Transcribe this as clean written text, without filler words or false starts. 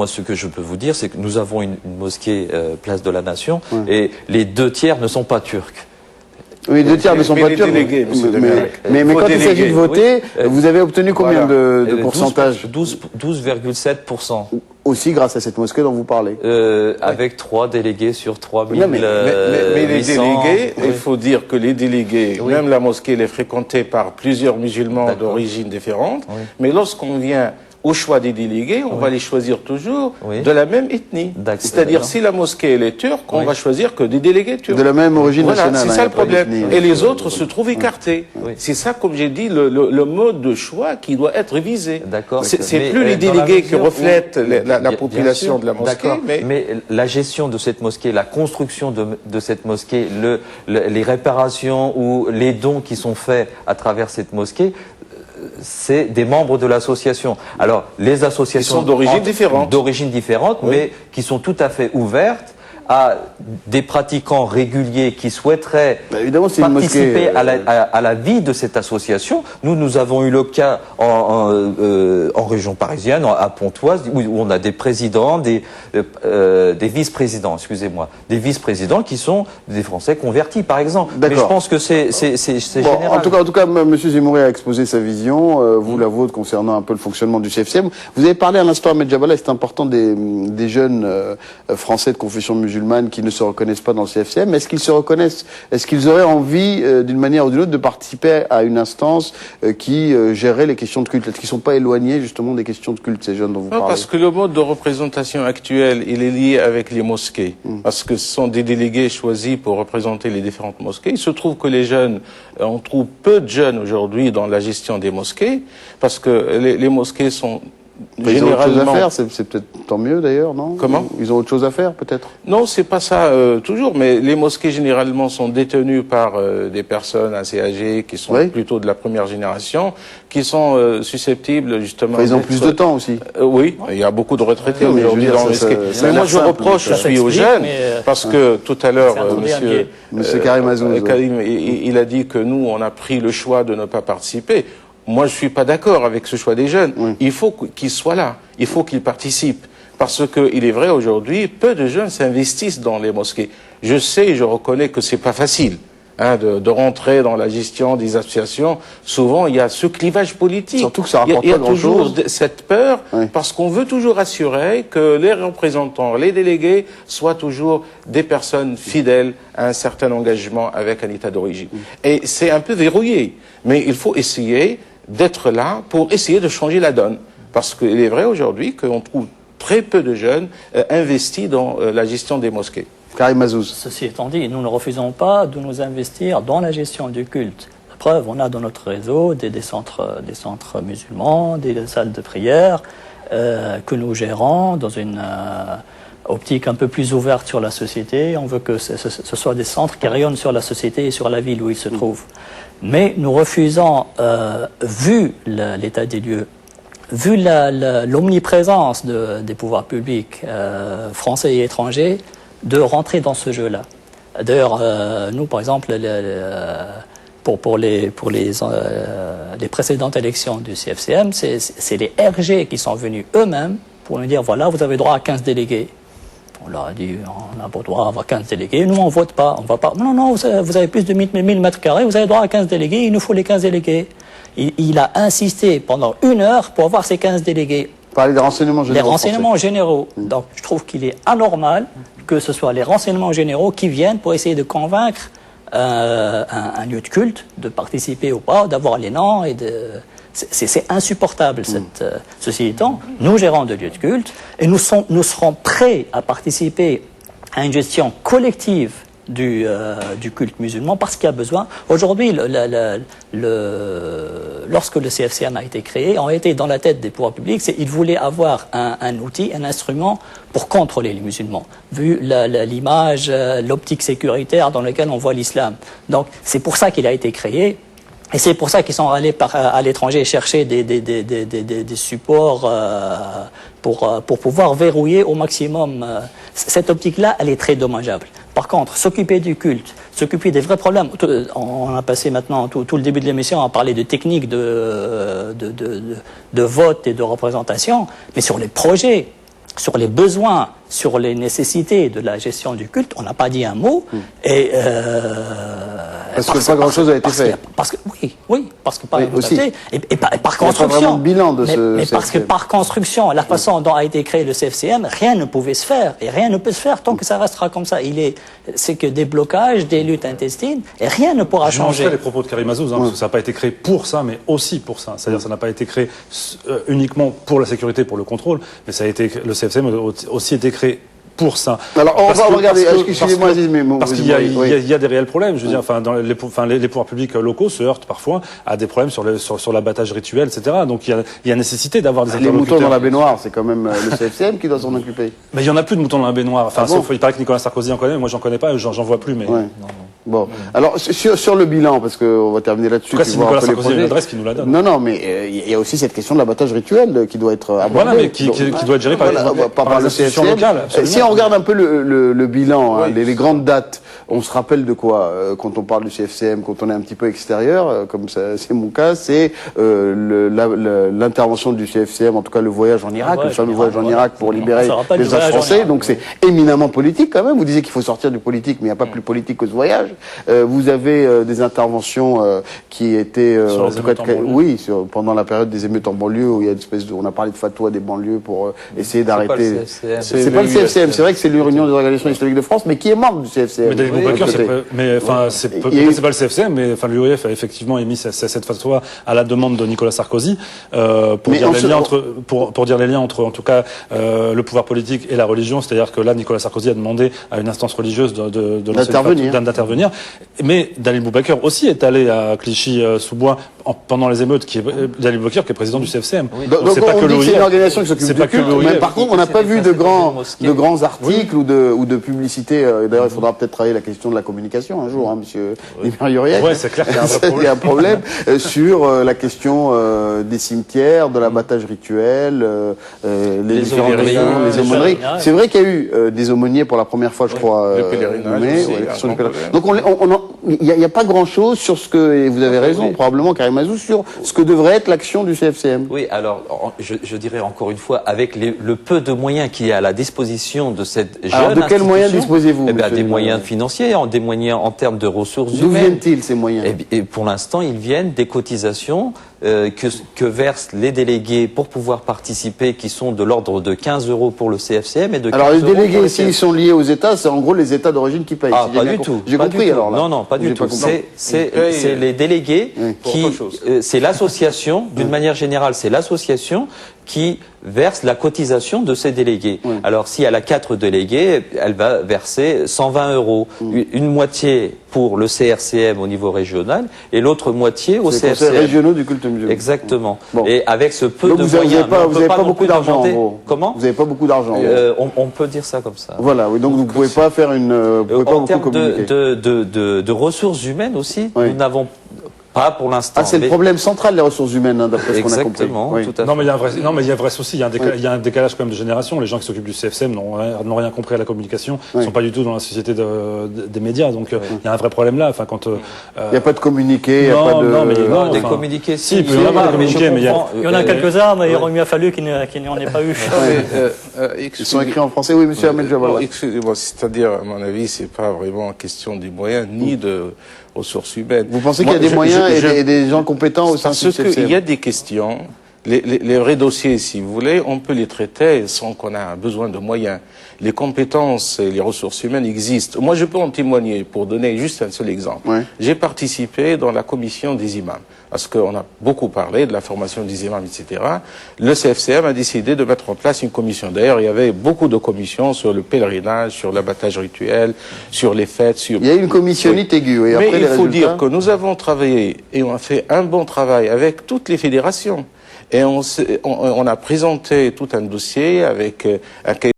Moi, ce que je peux vous dire, c'est que nous avons une mosquée place de la Nation, et les 2 tiers ne sont pas turcs. Oui, 2 tiers ne sont pas turcs. Mais quand il s'agit de voter, vous avez obtenu combien de pourcentage? 12,7%. Aussi grâce à cette mosquée dont vous parlez. Avec 3 délégués sur 3000. Mais les délégués, il faut dire que les délégués, même la mosquée, elle est fréquentée par plusieurs musulmans d'origine différente. Mais lorsqu'on vient au choix des délégués, on va les choisir toujours de la même ethnie. C'est-à-dire, si la mosquée elle est turque, on va choisir que des délégués turcs. De la même origine nationale. C'est ça le problème. Et les autres se trouvent écartés. C'est ça, comme j'ai dit, le mode de choix qui doit être révisé. C'est plus les délégués qui reflètent la population de la mosquée. Mais la gestion de cette mosquée, la construction de cette mosquée, les réparations ou les dons qui sont faits à travers cette mosquée, c'est des membres de l'association. Alors, les associations sont d'origine différente, mais qui sont tout à fait ouvertes à des pratiquants réguliers qui souhaiteraient participer à la vie de cette association. Nous avons eu le cas en région parisienne, à Pontoise, où on a des présidents, des vice-présidents, excusez-moi, des vice-présidents qui sont des Français convertis, par exemple. Mais je pense que c'est général. En tout cas, M. Zemouri a exposé sa vision, vous la vôtre, concernant un peu le fonctionnement du CFCM. Vous avez parlé à l'instant, Ahmed Jabala, c'est important, des jeunes Français de confession musulmane qui ne se reconnaissent pas dans le CFCM. Est-ce qu'ils se reconnaissent? Est-ce qu'ils auraient envie, d'une manière ou d'une autre, de participer à une instance qui gérerait les questions de culte? Est-ce qu'ils ne sont pas éloignés, justement, des questions de culte, ces jeunes dont vous parlez? Parce que le mode de représentation actuel, il est lié avec les mosquées. Parce que ce sont des délégués choisis pour représenter les différentes mosquées. Il se trouve que les jeunes, on trouve peu de jeunes aujourd'hui dans la gestion des mosquées, parce que les mosquées sont... Ils ont autre chose à faire, c'est peut-être tant mieux d'ailleurs, non? Comment? Ils ont autre chose à faire, peut-être? Non, c'est pas ça toujours, mais les mosquées généralement sont détenues par des personnes assez âgées qui sont plutôt de la première génération, qui sont susceptibles justement. Ils ont plus de temps aussi. Oui, il y a beaucoup de retraités aujourd'hui dans les mosquées. Mais moi je reproche, je suis aux jeunes, parce que tout à l'heure, Monsieur Karim Azouz, il a dit que nous on a pris le choix de ne pas participer. Moi, je ne suis pas d'accord avec ce choix des jeunes. Il faut qu'ils soient là. Il faut qu'ils participent. Parce qu'il est vrai, aujourd'hui, peu de jeunes s'investissent dans les mosquées. Je sais et je reconnais que ce n'est pas facile de rentrer dans la gestion des associations. Souvent, il y a ce clivage politique. Surtout que ça rapporte il y a toujours cette peur, parce qu'on veut toujours assurer que les représentants, les délégués, soient toujours des personnes fidèles à un certain engagement avec un État d'origine. Et c'est un peu verrouillé. Mais il faut essayer d'être là pour essayer de changer la donne. Parce qu'il est vrai aujourd'hui qu'on trouve très peu de jeunes investis dans la gestion des mosquées. Karim Azouz. Ceci étant dit, nous ne refusons pas de nous investir dans la gestion du culte. La preuve, on a dans notre réseau des centres musulmans, des salles de prière que nous gérons dans une optique un peu plus ouverte sur la société. On veut que ce soit des centres qui rayonnent sur la société et sur la ville où ils se trouvent. Mais nous refusons, vu l'état des lieux, vu l'omniprésence des pouvoirs publics français et étrangers, de rentrer dans ce jeu-là. D'ailleurs, nous, par exemple, pour les précédentes élections du CFCM, c'est les RG qui sont venus eux-mêmes pour nous dire, voilà, vous avez droit à 15 délégués. On leur a dit, on n'a pas droit à avoir 15 délégués. Nous, on ne vote pas. On va pas. Non, vous avez plus de 1000 mètres carrés, vous avez droit à 15 délégués, il nous faut les 15 délégués. Il a insisté pendant 1 heure pour avoir ces 15 délégués. Parler des renseignements généraux. Les renseignements généraux. Donc, je trouve qu'il est anormal que ce soit les renseignements généraux qui viennent pour essayer de convaincre un lieu de culte de participer ou pas, d'avoir les noms et de... C'est insupportable, ceci étant. Nous gérons de lieux de culte et nous serons prêts à participer à une gestion collective du culte musulman parce qu'il y a besoin. Aujourd'hui, lorsque le CFCM a été créé, on était dans la tête des pouvoirs publics, ils voulaient avoir un outil, un instrument pour contrôler les musulmans, vu l'image, l'optique sécuritaire dans laquelle on voit l'islam. Donc, c'est pour ça qu'il a été créé. Et c'est pour ça qu'ils sont allés à l'étranger chercher des supports pour pouvoir verrouiller au maximum. Cette optique-là, elle est très dommageable. Par contre, s'occuper du culte, s'occuper des vrais problèmes, on a passé maintenant tout le début de l'émission à parler de techniques de vote et de représentation, mais sur les projets, sur les besoins, sur les nécessités de la gestion du culte, on n'a pas dit un mot. Et parce que pas grand-chose a été fait. Parce que parce que pas aussi. Et par construction. Il n'y a pas vraiment de bilan de mais parce que par construction, la façon dont a été créé le CFCM, rien ne pouvait se faire et rien ne peut se faire tant que ça restera comme ça. C'est que des blocages, des luttes intestines et rien ne pourra changer. Je les propos de Karim Azouz, parce que ça n'a pas été créé pour ça, mais aussi pour ça. C'est-à-dire, ça n'a pas été créé uniquement pour la sécurité, pour le contrôle, mais ça a été le CFCM a aussi été créé pour ça. Alors, on va regarder, excusez-moi, parce qu'il y a des réels problèmes. Je veux dire, enfin, les pouvoirs publics locaux se heurtent parfois à des problèmes sur l'abattage rituel, etc. Donc, il y a nécessité d'avoir des interlocuteurs. Les moutons dans la baignoire, c'est quand même le CFCM qui doit s'en occuper. Mais il y en a plus de moutons dans la baignoire. Enfin, sauf, il paraît que Nicolas Sarkozy en connaît, mais moi, j'en connais pas, j'en vois plus, mais. Ouais. Bon, alors sur le bilan, parce qu'on va terminer là-dessus. En tout cas, c'est Nicolas Sarkozy une adresse qui nous la donne. Non, mais il y a aussi cette question de l'abattage rituel qui doit être abordée. Voilà, mais qui doit être géré par le institutions locales. Si on regarde un peu le bilan, les grandes dates, on se rappelle de quoi quand on parle du CFCM, quand on est un petit peu extérieur, comme c'est mon cas, c'est l'intervention du CFCM, en tout cas le voyage en Irak, le fameux voyage en Irak pour libérer les Arabes français. Donc c'est éminemment politique quand même. Vous disiez qu'il faut sortir du politique, mais il n'y a pas plus politique que ce voyage. Vous avez des interventions qui étaient en tout cas pendant la période des émeutes en banlieue où il y a une espèce de, on a parlé de fatwa des banlieues pour essayer d'arrêter. C'est pas le CFCM, c'est vrai que c'est l'Union des organisations islamiques de France, mais qui est membre du CFCM. Mais c'est pas le CFCM, mais enfin l'UEF a effectivement émis cette fatwa à la demande de Nicolas Sarkozy pour dire les liens entre en tout cas le pouvoir politique et la religion. C'est-à-dire que là, Nicolas Sarkozy a demandé à une instance religieuse d'intervenir. Mais Dalil Boubaker aussi est allé à Clichy-sous-Bois pendant les émeutes, Dalil Boubaker qui est président du CFCM. Oui. Donc c'est pas que l'OIF. C'est une organisation qui s'occupe du culte. Mais par contre, on n'a pas vu de grands articles ou de publicité. D'ailleurs, il faudra peut-être travailler la question de la communication un jour, monsieur Yuriek. Oui, c'est clair qu'il y a un problème sur la question des cimetières, de l'abattage rituel, les différentes réunions, les aumôneries. C'est vrai qu'il y a eu des aumôniers pour la première fois, je crois. Le pèlerinage. Donc il n'y a pas grand-chose sur ce que, et vous avez raison, probablement Karim Azouz, sur ce que devrait être l'action du CFCM. Oui, alors je dirais encore une fois, avec le peu de moyens qu'il y a à la disposition de cette jeune institution. Alors de quels moyens disposez-vous? Des moyens financiers, des moyens en termes de ressources humaines. D'où viennent-ils ces moyens? Et pour l'instant, ils viennent des cotisations que versent les délégués pour pouvoir participer, qui sont de l'ordre de 15 € pour le CFCM et de 15 alors les délégués, s'ils sont liés aux États, c'est en gros les États d'origine qui payent. Ah, pas du tout. J'ai compris alors là. Non, pas du tout. C'est les délégués qui, c'est l'association, d'une manière générale, c'est l'association qui verse la cotisation de ces délégués. Alors, si elle a 4 délégués, elle va verser 120 €. Une moitié pour le CRCM au niveau régional et l'autre moitié au CFCM. Les conseils régionaux du culte musulman. Exactement. Bon. Et avec ce peu de moyens, vous n'avez pas beaucoup d'argent. Comment? Vous n'avez pas beaucoup d'argent. On peut dire ça comme ça. Voilà, oui, donc vous ne pouvez pas faire une... en termes de ressources humaines aussi, nous n'avons pas pour l'instant. Ah, c'est le problème central, les ressources humaines, d'après ce qu'on a compris. Exactement, tout à fait. Non, mais il y a un vrai souci. Il y a un décalage quand même de génération. Les gens qui s'occupent du CFCM n'ont rien compris à la communication. Ils ne sont pas du tout dans la société des médias. Donc, il y a un vrai problème là. Enfin, quand, il n'y a pas de communiqué, il n'y a pas de... des communiqués, si, il peut y avoir des communiqués, mais il y en a quelques-uns, mais il aurait mieux fallu qu'il n'y en ait pas eu. Ils sont écrits en français, oui, monsieur Ahmed Jabal. Excusez-moi, c'est-à-dire, à mon avis, c'est pas vraiment question des moyens, ni de ressources humaines. Vous pensez qu'il y a des moyens et des gens compétents au sein du CFCM? Parce qu'il y a des questions, les vrais dossiers, si vous voulez, on peut les traiter sans qu'on ait besoin de moyens. Les compétences et les ressources humaines existent. Moi, je peux en témoigner pour donner juste un seul exemple. J'ai participé dans la commission des imams, parce qu'on a beaucoup parlé de la formation des imams, etc. Le CFCM a décidé de mettre en place une commission. D'ailleurs, il y avait beaucoup de commissions sur le pèlerinage, sur l'abattage rituel, sur les fêtes. Il y a une commissionnite aiguë. Et après, mais il faut dire que nous avons travaillé et on a fait un bon travail avec toutes les fédérations. Et on a présenté tout un dossier avec un